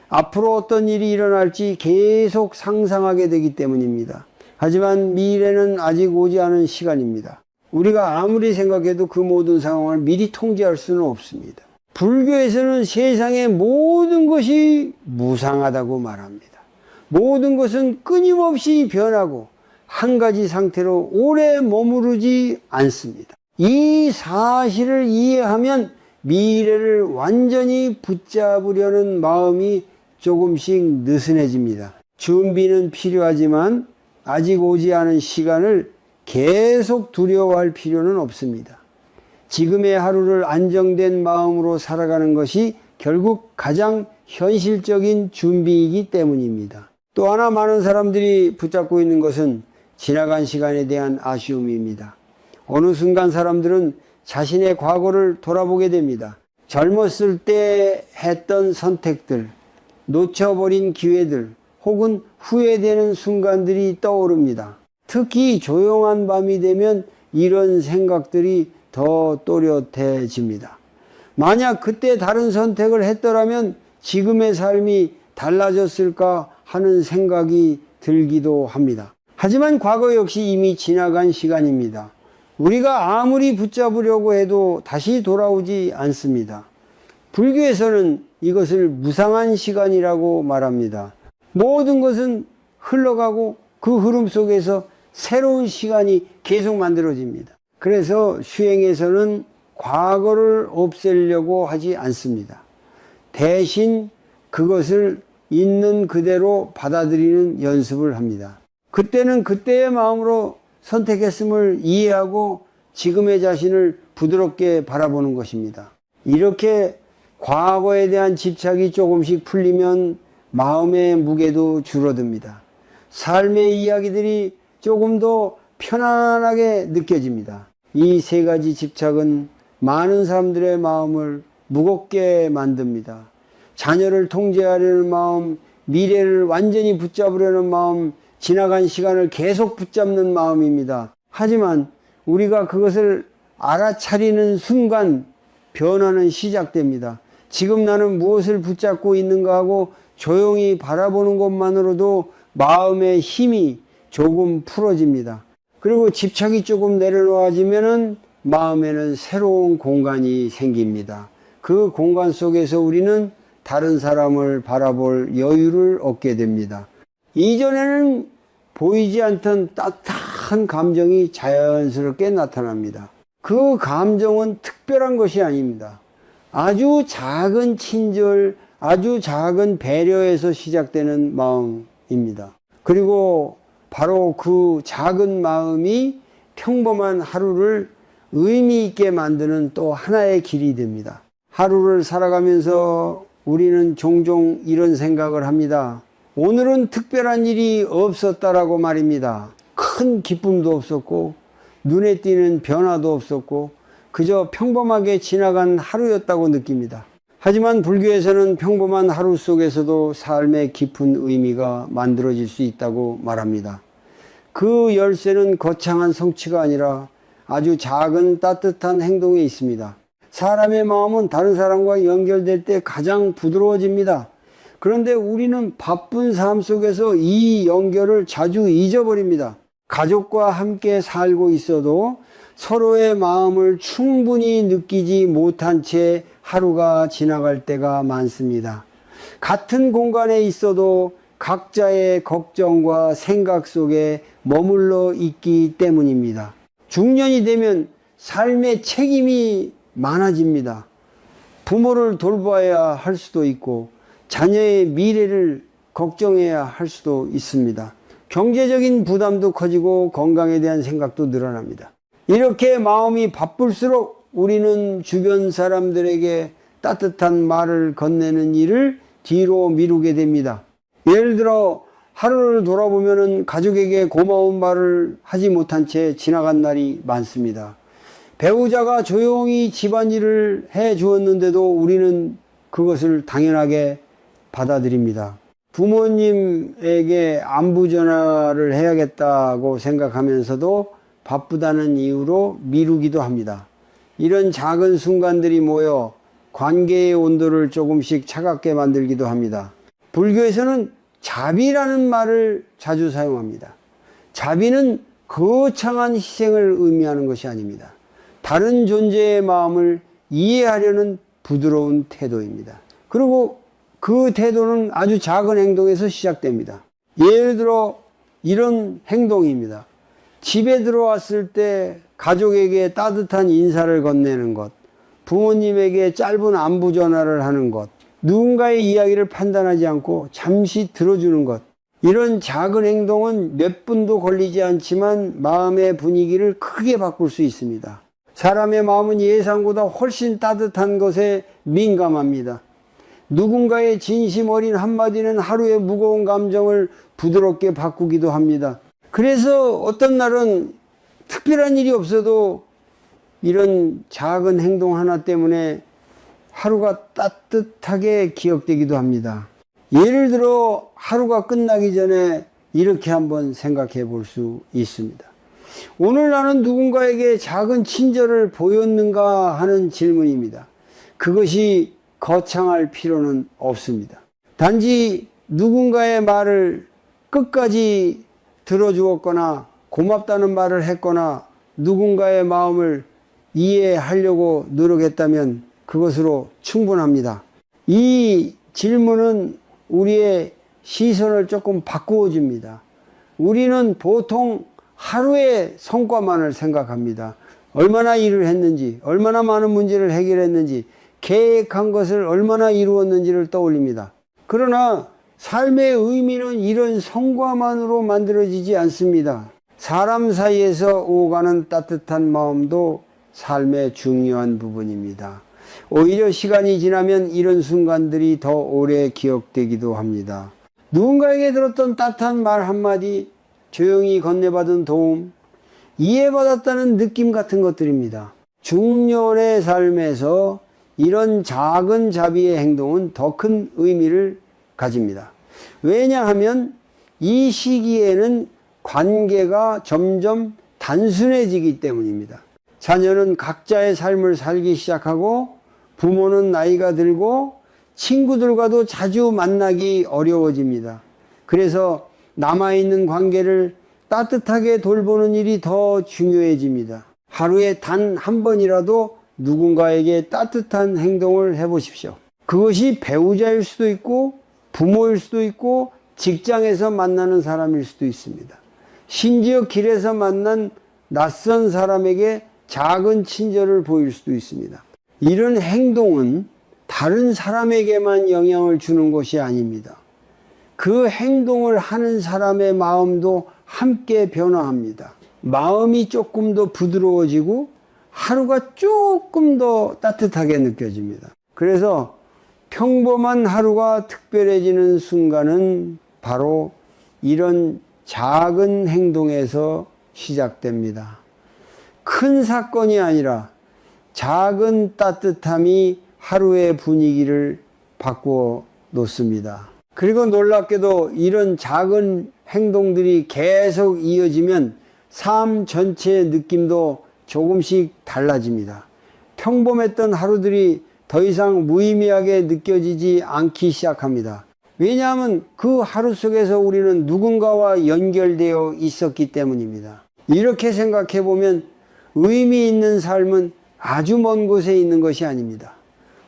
앞으로 어떤 일이 일어날지 계속 상상하게 되기 때문입니다. 하지만 미래는 아직 오지 않은 시간입니다. 우리가 아무리 생각해도 그 모든 상황을 미리 통제할 수는 없습니다. 불교에서는 세상의 모든 것이 무상하다고 말합니다. 모든 것은 끊임없이 변하고 한 가지 상태로 오래 머무르지 않습니다. 이 사실을 이해하면 미래를 완전히 붙잡으려는 마음이 조금씩 느슨해집니다. 준비는 필요하지만 아직 오지 않은 시간을 계속 두려워할 필요는 없습니다. 지금의 하루를 안정된 마음으로 살아가는 것이 결국 가장 현실적인 준비이기 때문입니다. 또 하나 많은 사람들이 붙잡고 있는 것은 지나간 시간에 대한 아쉬움입니다. 어느 순간 사람들은 자신의 과거를 돌아보게 됩니다. 젊었을 때 했던 선택들, 놓쳐버린 기회들, 혹은 후회되는 순간들이 떠오릅니다. 특히 조용한 밤이 되면 이런 생각들이 더 또렷해집니다. 만약 그때 다른 선택을 했더라면 지금의 삶이 달라졌을까 하는 생각이 들기도 합니다. 하지만 과거 역시 이미 지나간 시간입니다. 우리가 아무리 붙잡으려고 해도 다시 돌아오지 않습니다. 불교에서는 이것을 무상한 시간이라고 말합니다. 모든 것은 흘러가고 그 흐름 속에서 새로운 시간이 계속 만들어집니다. 그래서 수행에서는 과거를 없애려고 하지 않습니다. 대신 그것을 있는 그대로 받아들이는 연습을 합니다. 그때는 그때의 마음으로 선택했음을 이해하고 지금의 자신을 부드럽게 바라보는 것입니다. 이렇게 과거에 대한 집착이 조금씩 풀리면 마음의 무게도 줄어듭니다. 삶의 이야기들이 조금 더 편안하게 느껴집니다. 이 세 가지 집착은 많은 사람들의 마음을 무겁게 만듭니다. 자녀를 통제하려는 마음, 미래를 완전히 붙잡으려는 마음, 지나간 시간을 계속 붙잡는 마음입니다. 하지만 우리가 그것을 알아차리는 순간 변화는 시작됩니다. 지금 나는 무엇을 붙잡고 있는가 하고 조용히 바라보는 것만으로도 마음의 힘이 조금 풀어집니다. 그리고 집착이 조금 내려놓아지면은 마음에는 새로운 공간이 생깁니다. 그 공간 속에서 우리는 다른 사람을 바라볼 여유를 얻게 됩니다. 이전에는 보이지 않던 따뜻한 감정이 자연스럽게 나타납니다. 그 감정은 특별한 것이 아닙니다. 아주 작은 친절, 아주 작은 배려에서 시작되는 마음입니다. 그리고 바로 그 작은 마음이 평범한 하루를 의미 있게 만드는 또 하나의 길이 됩니다. 하루를 살아가면서 우리는 종종 이런 생각을 합니다. 오늘은 특별한 일이 없었다라고 말입니다. 큰 기쁨도 없었고 눈에 띄는 변화도 없었고 그저 평범하게 지나간 하루였다고 느낍니다. 하지만 불교에서는 평범한 하루 속에서도 삶의 깊은 의미가 만들어질 수 있다고 말합니다. 그 열쇠는 거창한 성취가 아니라 아주 작은 따뜻한 행동에 있습니다. 사람의 마음은 다른 사람과 연결될 때 가장 부드러워집니다. 그런데 우리는 바쁜 삶 속에서 이 연결을 자주 잊어버립니다. 가족과 함께 살고 있어도 서로의 마음을 충분히 느끼지 못한 채 하루가 지나갈 때가 많습니다. 같은 공간에 있어도 각자의 걱정과 생각 속에 머물러 있기 때문입니다. 중년이 되면 삶의 책임이 많아집니다. 부모를 돌봐야 할 수도 있고 자녀의 미래를 걱정해야 할 수도 있습니다. 경제적인 부담도 커지고 건강에 대한 생각도 늘어납니다. 이렇게 마음이 바쁠수록 우리는 주변 사람들에게 따뜻한 말을 건네는 일을 뒤로 미루게 됩니다. 예를 들어 하루를 돌아보면 가족에게 고마운 말을 하지 못한 채 지나간 날이 많습니다. 배우자가 조용히 집안일을 해 주었는데도 우리는 그것을 당연하게 받아들입니다. 부모님에게 안부 전화를 해야겠다고 생각하면서도 바쁘다는 이유로 미루기도 합니다. 이런 작은 순간들이 모여 관계의 온도를 조금씩 차갑게 만들기도 합니다. 불교에서는 자비라는 말을 자주 사용합니다. 자비는 거창한 희생을 의미하는 것이 아닙니다. 다른 존재의 마음을 이해하려는 부드러운 태도입니다. 그리고 그 태도는 아주 작은 행동에서 시작됩니다. 예를 들어 이런 행동입니다. 집에 들어왔을 때 가족에게 따뜻한 인사를 건네는 것, 부모님에게 짧은 안부 전화를 하는 것, 누군가의 이야기를 판단하지 않고 잠시 들어주는 것, 이런 작은 행동은 몇 분도 걸리지 않지만 마음의 분위기를 크게 바꿀 수 있습니다. 사람의 마음은 예상보다 훨씬 따뜻한 것에 민감합니다. 누군가의 진심 어린 한마디는 하루의 무거운 감정을 부드럽게 바꾸기도 합니다. 그래서 어떤 날은 특별한 일이 없어도 이런 작은 행동 하나 때문에 하루가 따뜻하게 기억되기도 합니다. 예를 들어 하루가 끝나기 전에 이렇게 한번 생각해 볼 수 있습니다. 오늘 나는 누군가에게 작은 친절을 보였는가 하는 질문입니다. 그것이 거창할 필요는 없습니다. 단지 누군가의 말을 끝까지 들어주었거나 고맙다는 말을 했거나 누군가의 마음을 이해하려고 노력했다면 그것으로 충분합니다. 이 질문은 우리의 시선을 조금 바꾸어 줍니다. 우리는 보통 하루의 성과만을 생각합니다. 얼마나 일을 했는지, 얼마나 많은 문제를 해결했는지, 계획한 것을 얼마나 이루었는지를 떠올립니다. 그러나 삶의 의미는 이런 성과만으로 만들어지지 않습니다. 사람 사이에서 오가는 따뜻한 마음도 삶의 중요한 부분입니다. 오히려 시간이 지나면 이런 순간들이 더 오래 기억되기도 합니다. 누군가에게 들었던 따뜻한 말 한마디, 조용히 건네받은 도움, 이해받았다는 느낌 같은 것들입니다. 중년의 삶에서 이런 작은 자비의 행동은 더 큰 의미를 가집니다. 왜냐하면 이 시기에는 관계가 점점 단순해지기 때문입니다. 자녀는 각자의 삶을 살기 시작하고 부모는 나이가 들고 친구들과도 자주 만나기 어려워집니다. 그래서 남아있는 관계를 따뜻하게 돌보는 일이 더 중요해집니다. 하루에 단 한 번이라도 누군가에게 따뜻한 행동을 해보십시오. 그것이 배우자일 수도 있고 부모일 수도 있고 직장에서 만나는 사람일 수도 있습니다. 심지어 길에서 만난 낯선 사람에게 작은 친절을 보일 수도 있습니다. 이런 행동은 다른 사람에게만 영향을 주는 것이 아닙니다. 그 행동을 하는 사람의 마음도 함께 변화합니다. 마음이 조금 더 부드러워지고 하루가 조금 더 따뜻하게 느껴집니다. 그래서 평범한 하루가 특별해지는 순간은 바로 이런 작은 행동에서 시작됩니다. 큰 사건이 아니라 작은 따뜻함이 하루의 분위기를 바꾸어 놓습니다. 그리고 놀랍게도 이런 작은 행동들이 계속 이어지면 삶 전체의 느낌도 조금씩 달라집니다. 평범했던 하루들이 더 이상 무의미하게 느껴지지 않기 시작합니다. 왜냐하면 그 하루 속에서 우리는 누군가와 연결되어 있었기 때문입니다. 이렇게 생각해 보면 의미 있는 삶은 아주 먼 곳에 있는 것이 아닙니다.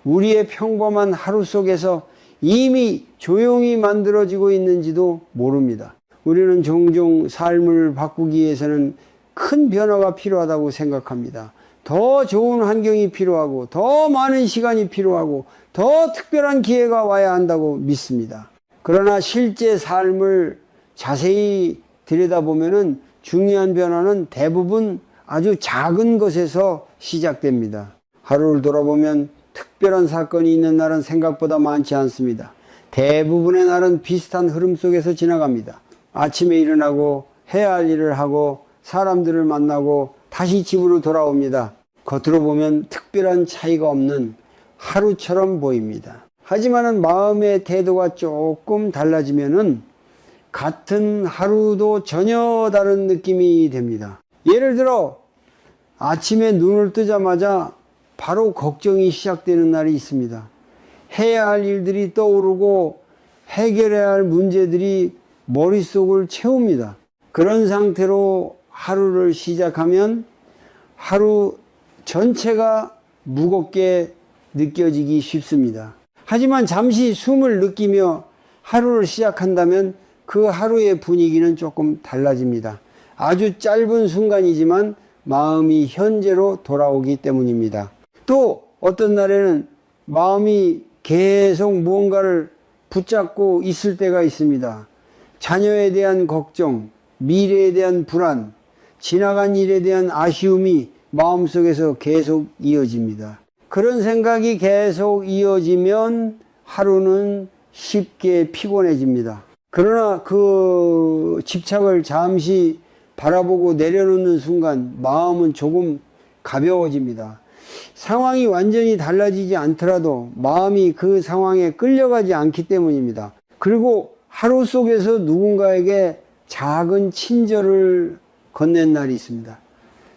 우리의 평범한 하루 속에서 이미 조용히 만들어지고 있는지도 모릅니다. 우리는 종종 삶을 바꾸기 위해서는 큰 변화가 필요하다고 생각합니다. 더 좋은 환경이 필요하고 더 많은 시간이 필요하고 더 특별한 기회가 와야 한다고 믿습니다. 그러나 실제 삶을 자세히 들여다보면 중요한 변화는 대부분 아주 작은 것에서 시작됩니다. 하루를 돌아보면 특별한 사건이 있는 날은 생각보다 많지 않습니다. 대부분의 날은 비슷한 흐름 속에서 지나갑니다. 아침에 일어나고 해야 할 일을 하고 사람들을 만나고 다시 집으로 돌아옵니다. 겉으로 보면 특별한 차이가 없는 하루처럼 보입니다. 하지만 마음의 태도가 조금 달라지면은 같은 하루도 전혀 다른 느낌이 됩니다. 예를 들어 아침에 눈을 뜨자마자 바로 걱정이 시작되는 날이 있습니다. 해야 할 일들이 떠오르고 해결해야 할 문제들이 머릿속을 채웁니다. 그런 상태로 하루를 시작하면 하루 전체가 무겁게 느껴지기 쉽습니다. 하지만 잠시 숨을 느끼며 하루를 시작한다면 그 하루의 분위기는 조금 달라집니다. 아주 짧은 순간이지만 마음이 현재로 돌아오기 때문입니다. 또 어떤 날에는 마음이 계속 무언가를 붙잡고 있을 때가 있습니다. 자녀에 대한 걱정, 미래에 대한 불안, 지나간 일에 대한 아쉬움이 마음속에서 계속 이어집니다. 그런 생각이 계속 이어지면 하루는 쉽게 피곤해집니다. 그러나 그 집착을 잠시 바라보고 내려놓는 순간 마음은 조금 가벼워집니다. 상황이 완전히 달라지지 않더라도 마음이 그 상황에 끌려가지 않기 때문입니다. 그리고 하루 속에서 누군가에게 작은 친절을 건넨 날이 있습니다.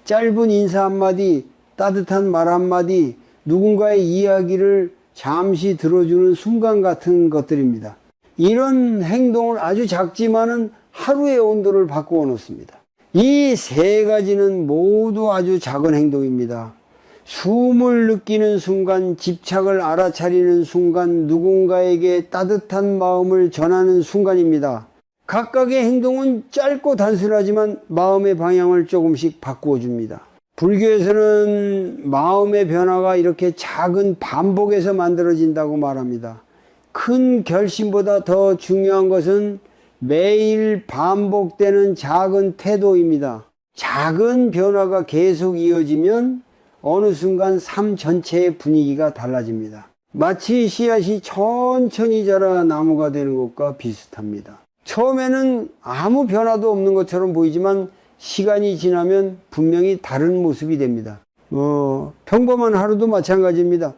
짧은 인사 한마디, 따뜻한 말 한마디, 누군가의 이야기를 잠시 들어주는 순간 같은 것들입니다. 이런 행동을 아주 작지만은 하루의 온도를 바꾸어 놓습니다. 이 세 가지는 모두 아주 작은 행동입니다. 숨을 느끼는 순간, 집착을 알아차리는 순간, 누군가에게 따뜻한 마음을 전하는 순간입니다. 각각의 행동은 짧고 단순하지만 마음의 방향을 조금씩 바꾸어 줍니다. 불교에서는 마음의 변화가 이렇게 작은 반복에서 만들어진다고 말합니다. 큰 결심보다 더 중요한 것은 매일 반복되는 작은 태도입니다. 작은 변화가 계속 이어지면 어느 순간 삶 전체의 분위기가 달라집니다. 마치 씨앗이 천천히 자라 나무가 되는 것과 비슷합니다. 처음에는 아무 변화도 없는 것처럼 보이지만 시간이 지나면 분명히 다른 모습이 됩니다. 평범한 하루도 마찬가지입니다.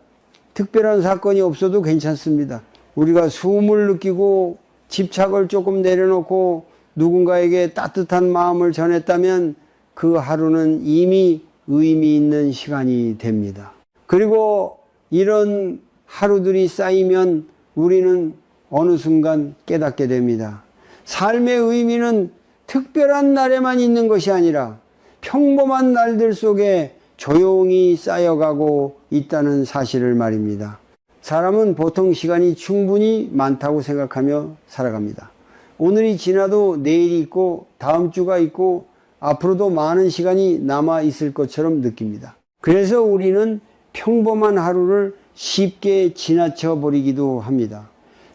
특별한 사건이 없어도 괜찮습니다. 우리가 숨을 느끼고 집착을 조금 내려놓고 누군가에게 따뜻한 마음을 전했다면 그 하루는 이미 의미 있는 시간이 됩니다. 그리고 이런 하루들이 쌓이면 우리는 어느 순간 깨닫게 됩니다. 삶의 의미는 특별한 날에만 있는 것이 아니라 평범한 날들 속에 조용히 쌓여가고 있다는 사실을 말입니다. 사람은 보통 시간이 충분히 많다고 생각하며 살아갑니다. 오늘이 지나도 내일이 있고 다음 주가 있고 앞으로도 많은 시간이 남아 있을 것처럼 느낍니다. 그래서 우리는 평범한 하루를 쉽게 지나쳐 버리기도 합니다.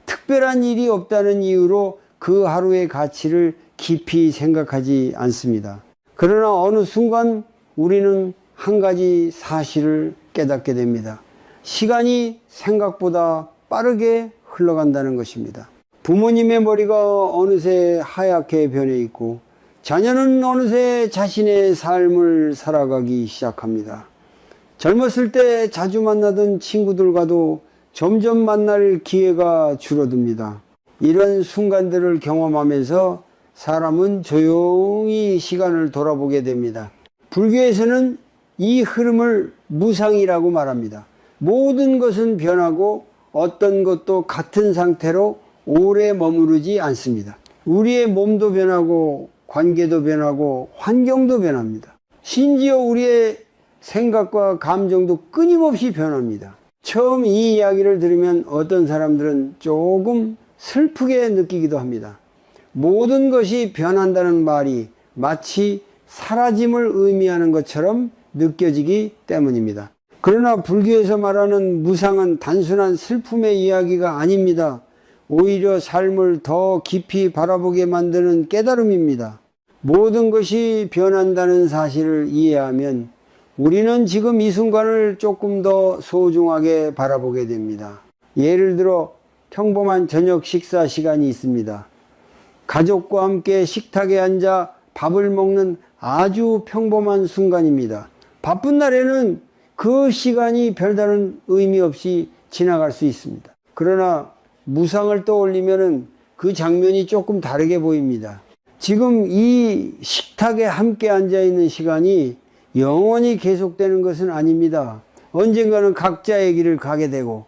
특별한 일이 없다는 이유로 그 하루의 가치를 깊이 생각하지 않습니다. 그러나 어느 순간 우리는 한 가지 사실을 깨닫게 됩니다. 시간이 생각보다 빠르게 흘러간다는 것입니다. 부모님의 머리가 어느새 하얗게 변해 있고 자녀는 어느새 자신의 삶을 살아가기 시작합니다. 젊었을 때 자주 만나던 친구들과도 점점 만날 기회가 줄어듭니다. 이런 순간들을 경험하면서 사람은 조용히 시간을 돌아보게 됩니다. 불교에서는 이 흐름을 무상이라고 말합니다. 모든 것은 변하고 어떤 것도 같은 상태로 오래 머무르지 않습니다. 우리의 몸도 변하고 관계도 변하고 환경도 변합니다. 심지어 우리의 생각과 감정도 끊임없이 변합니다. 처음 이 이야기를 들으면 어떤 사람들은 조금 슬프게 느끼기도 합니다. 모든 것이 변한다는 말이 마치 사라짐을 의미하는 것처럼 느껴지기 때문입니다. 그러나 불교에서 말하는 무상은 단순한 슬픔의 이야기가 아닙니다. 오히려 삶을 더 깊이 바라보게 만드는 깨달음입니다. 모든 것이 변한다는 사실을 이해하면 우리는 지금 이 순간을 조금 더 소중하게 바라보게 됩니다. 예를 들어 평범한 저녁 식사 시간이 있습니다. 가족과 함께 식탁에 앉아 밥을 먹는 아주 평범한 순간입니다. 바쁜 날에는 그 시간이 별다른 의미 없이 지나갈 수 있습니다. 그러나 무상을 떠올리면 그 장면이 조금 다르게 보입니다. 지금 이 식탁에 함께 앉아 있는 시간이 영원히 계속되는 것은 아닙니다. 언젠가는 각자의 길을 가게 되고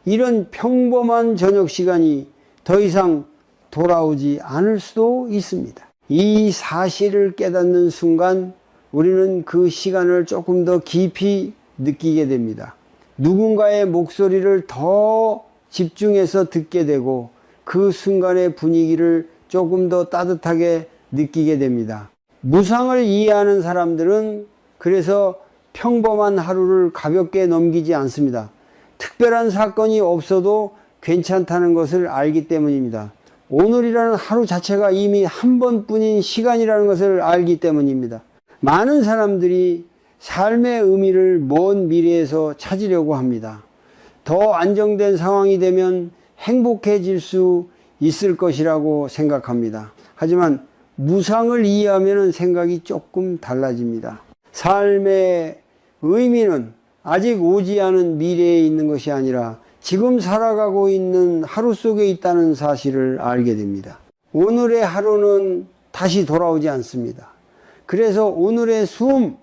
이런 평범한 저녁 시간이 더 이상 돌아오지 않을 수도 있습니다. 이 사실을 깨닫는 순간 우리는 그 시간을 조금 더 깊이 느끼게 됩니다. 누군가의 목소리를 더 집중해서 듣게 되고 그 순간의 분위기를 조금 더 따뜻하게 느끼게 됩니다. 무상을 이해하는 사람들은 그래서 평범한 하루를 가볍게 넘기지 않습니다. 특별한 사건이 없어도 괜찮다는 것을 알기 때문입니다. 오늘이라는 하루 자체가 이미 한 번뿐인 시간이라는 것을 알기 때문입니다. 많은 사람들이 삶의 의미를 먼 미래에서 찾으려고 합니다. 더 안정된 상황이 되면 행복해질 수 있을 것이라고 생각합니다. 하지만 무상을 이해하면 생각이 조금 달라집니다. 삶의 의미는 아직 오지 않은 미래에 있는 것이 아니라 지금 살아가고 있는 하루 속에 있다는 사실을 알게 됩니다. 오늘의 하루는 다시 돌아오지 않습니다. 그래서 오늘의 숨,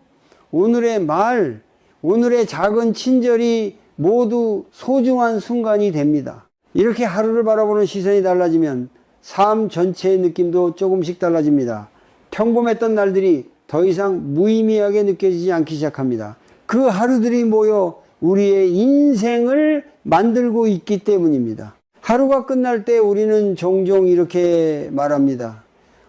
오늘의 말, 오늘의 작은 친절이 모두 소중한 순간이 됩니다. 이렇게 하루를 바라보는 시선이 달라지면 삶 전체의 느낌도 조금씩 달라집니다. 평범했던 날들이 더 이상 무의미하게 느껴지지 않기 시작합니다. 그 하루들이 모여 우리의 인생을 만들고 있기 때문입니다. 하루가 끝날 때 우리는 종종 이렇게 말합니다.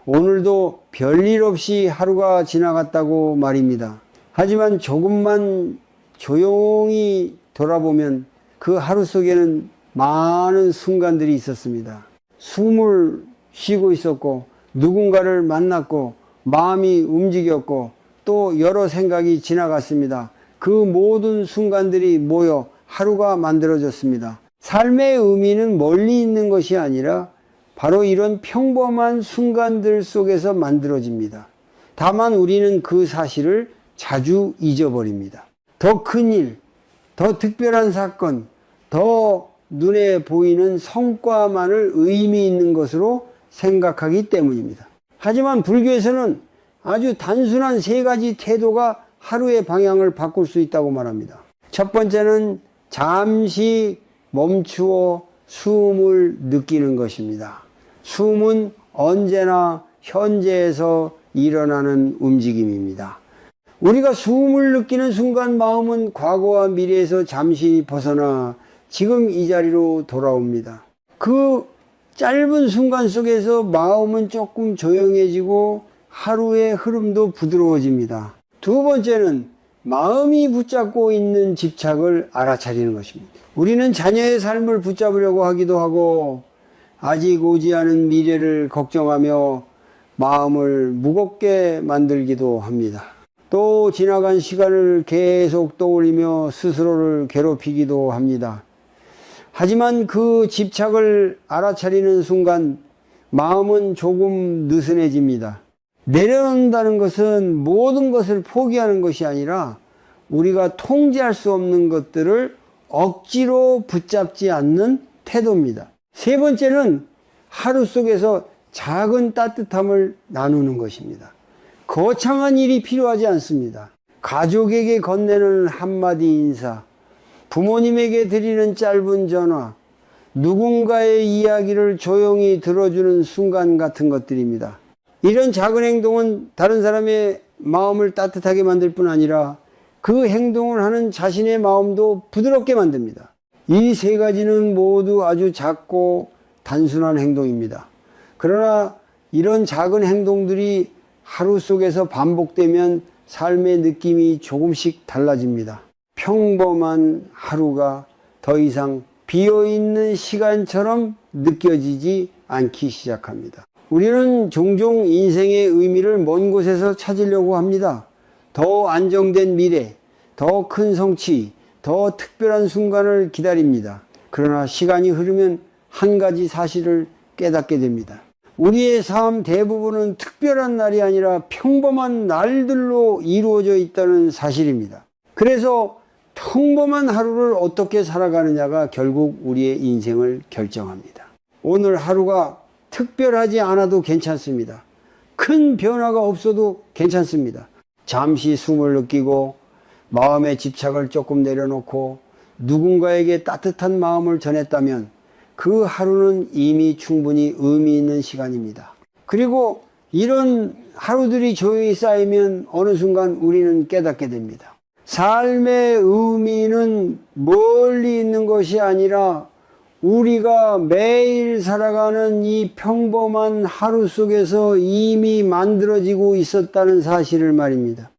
오늘도 별일 없이 하루가 지나갔다고 말입니다. 하지만 조금만 조용히 돌아보면 그 하루 속에는 많은 순간들이 있었습니다. 숨을 쉬고 있었고 누군가를 만났고 마음이 움직였고 또 여러 생각이 지나갔습니다. 그 모든 순간들이 모여 하루가 만들어졌습니다. 삶의 의미는 멀리 있는 것이 아니라 바로 이런 평범한 순간들 속에서 만들어집니다. 다만 우리는 그 사실을 자주 잊어버립니다. 더 큰 일, 더 특별한 사건, 더 눈에 보이는 성과만을 의미 있는 것으로 생각하기 때문입니다. 하지만 불교에서는 아주 단순한 세 가지 태도가 하루의 방향을 바꿀 수 있다고 말합니다. 첫 번째는 잠시 멈추어 숨을 느끼는 것입니다. 숨은 언제나 현재에서 일어나는 움직임입니다. 우리가 숨을 느끼는 순간 마음은 과거와 미래에서 잠시 벗어나 지금 이 자리로 돌아옵니다. 그 짧은 순간 속에서 마음은 조금 조용해지고 하루의 흐름도 부드러워집니다. 두 번째는 마음이 붙잡고 있는 집착을 알아차리는 것입니다. 우리는 자녀의 삶을 붙잡으려고 하기도 하고 아직 오지 않은 미래를 걱정하며 마음을 무겁게 만들기도 합니다. 또 지나간 시간을 계속 떠올리며 스스로를 괴롭히기도 합니다. 하지만 그 집착을 알아차리는 순간 마음은 조금 느슨해집니다. 내려놓는다는 것은 모든 것을 포기하는 것이 아니라 우리가 통제할 수 없는 것들을 억지로 붙잡지 않는 태도입니다. 세 번째는 하루 속에서 작은 따뜻함을 나누는 것입니다. 거창한 일이 필요하지 않습니다. 가족에게 건네는 한마디 인사, 부모님에게 드리는 짧은 전화, 누군가의 이야기를 조용히 들어주는 순간 같은 것들입니다. 이런 작은 행동은 다른 사람의 마음을 따뜻하게 만들 뿐 아니라 그 행동을 하는 자신의 마음도 부드럽게 만듭니다. 이 세 가지는 모두 아주 작고 단순한 행동입니다. 그러나 이런 작은 행동들이 하루 속에서 반복되면 삶의 느낌이 조금씩 달라집니다. 평범한 하루가 더 이상 비어있는 시간처럼 느껴지지 않기 시작합니다. 우리는 종종 인생의 의미를 먼 곳에서 찾으려고 합니다. 더 안정된 미래, 더 큰 성취, 더 특별한 순간을 기다립니다. 그러나 시간이 흐르면 한 가지 사실을 깨닫게 됩니다. 우리의 삶 대부분은 특별한 날이 아니라 평범한 날들로 이루어져 있다는 사실입니다. 그래서 평범한 하루를 어떻게 살아가느냐가 결국 우리의 인생을 결정합니다. 오늘 하루가 특별하지 않아도 괜찮습니다. 큰 변화가 없어도 괜찮습니다. 잠시 숨을 느끼고 마음의 집착을 조금 내려놓고 누군가에게 따뜻한 마음을 전했다면 그 하루는 이미 충분히 의미 있는 시간입니다. 그리고 이런 하루들이 조용히 쌓이면 어느 순간 우리는 깨닫게 됩니다. 삶의 의미는 멀리 있는 것이 아니라 우리가 매일 살아가는 이 평범한 하루 속에서 이미 만들어지고 있었다는 사실을 말입니다.